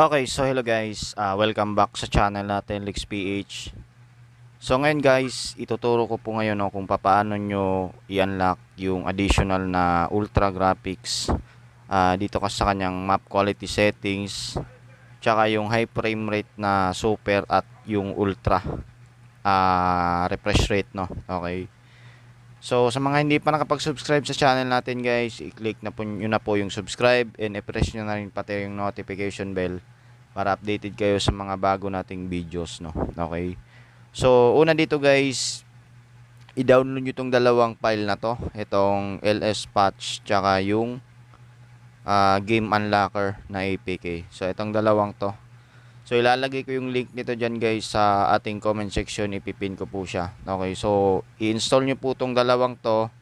Okay, so hello guys, welcome back sa channel natin, Lex PH. So ngayon guys, ituturo ko po ngayon kung paano nyo i-unlock yung additional na ultra graphics dito ka sa kanyang map quality settings, tsaka yung high frame rate na super at yung ultra refresh rate, no? Okay. So sa mga hindi pa nakapag-subscribe sa channel natin guys, i-click na po nyo na po yung subscribe and i-press nyo na rin pati yung notification bell para updated kayo sa mga bago nating videos, no? Okay. So una dito guys, i-download nyo itong dalawang file na to, itong LS patch tsaka yung game unlocker na APK. So itong dalawang to. So ilalagay ko yung link nito dyan guys sa ating comment section, ipipin ko po siya. Okay, so i-install nyo po itong dalawang to.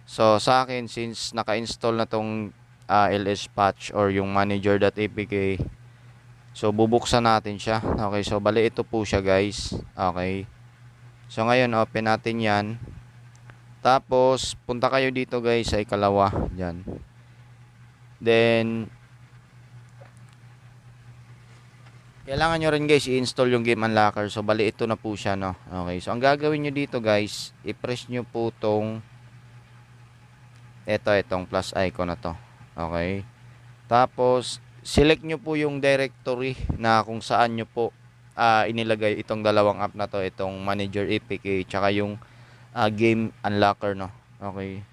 So sa akin, since naka-install na tong LS patch or yung manager.apk, so bubuksan natin siya. Okay, so bali ito po siya guys. Okay, so ngayon open natin yan. Tapos punta kayo dito guys sa ikalawa dyan. Then kailangan nyo rin guys i-install yung game unlocker. So bali ito na po siya, no? Okay, so ang gagawin nyo dito guys, i-press nyo po tong itong plus icon na to. Okay, tapos select nyo po yung directory na kung saan nyo po inilagay itong dalawang app na to, itong manager APK tsaka yung game unlocker, no? Okay,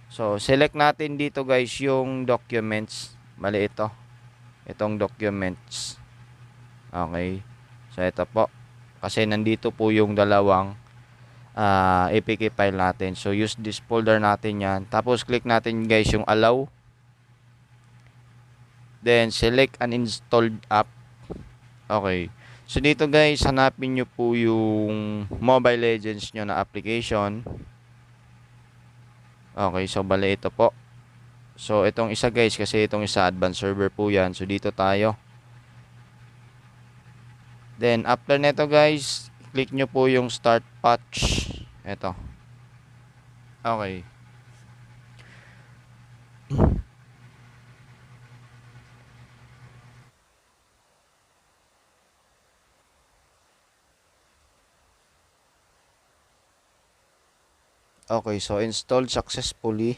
so select natin dito guys yung documents. Bali itong documents. Okay, so ito po kasi nandito po yung dalawang APK file natin. So use this folder natin yan. Tapos click natin guys yung allow, then select an installed app. Okay, so dito guys hanapin nyo po yung Mobile Legends nyo na application. Okay, so bali ito po. So itong isa guys, kasi itong isa advanced server po yan. So dito tayo. Then after neto guys, click nyo po yung start patch. Ito. Okay. Okay, so installed successfully.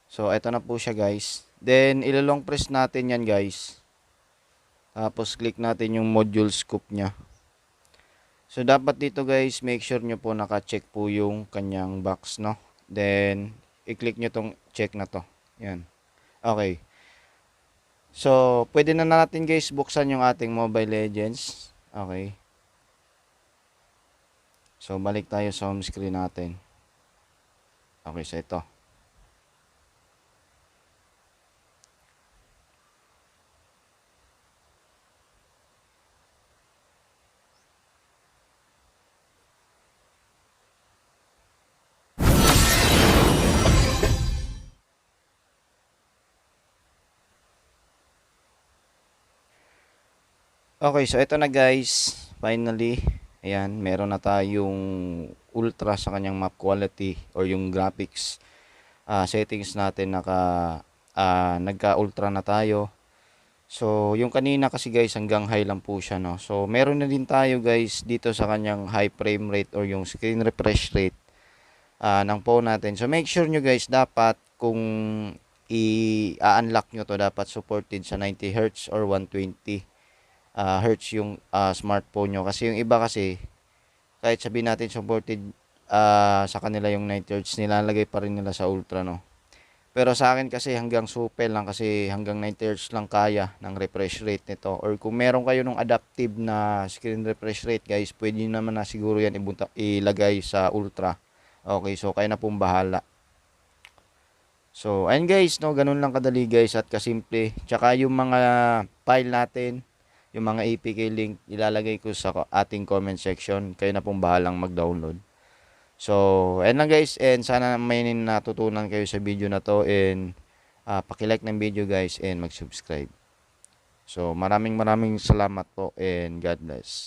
So ito na po siya guys. Then ilolong press natin yan guys. Tapos click natin yung module scope nya. So dapat dito guys, make sure nyo po naka-check po yung kanyang box, no? Then i-click nyo tong check na to. Yan. Okay. So pwede na natin guys buksan yung ating Mobile Legends. Okay. So balik tayo sa home screen natin. Okay, so ito. Okay, so ito na guys. Finally, ayan, meron na tayong ultra sa kanyang map quality or yung graphics settings natin, nagka-ultra na tayo. So, yung kanina kasi guys, hanggang high lang po siya, no? So, meron na din tayo guys dito sa kanyang high frame rate or yung screen refresh rate ng phone natin. So, make sure nyo guys, dapat kung i-unlock nyo to, dapat supported sa 90Hz or 120 Hz yung smartphone nyo. Kasi yung iba kasi, kahit sabihin natin supported sa kanila yung 90Hz, nilalagay pa rin nila sa ultra, no? Pero sa akin kasi hanggang super lang, kasi hanggang 90Hz lang kaya ng refresh rate nito. Or kung meron kayo nung adaptive na screen refresh rate guys, pwede naman na siguro yan ilagay sa ultra. Okay, so kayo na pong bahala. So ayun guys, no, ganun lang kadali guys at kasimple. Tsaka yung mga file natin, yung mga APK link, ilalagay ko sa ating comment section. Kayo na pong bahalang mag-download. So, ayun lang guys, and sana may natutunan kayo sa video na to, and paki-like ng video guys and mag-subscribe. So, maraming salamat po and God bless.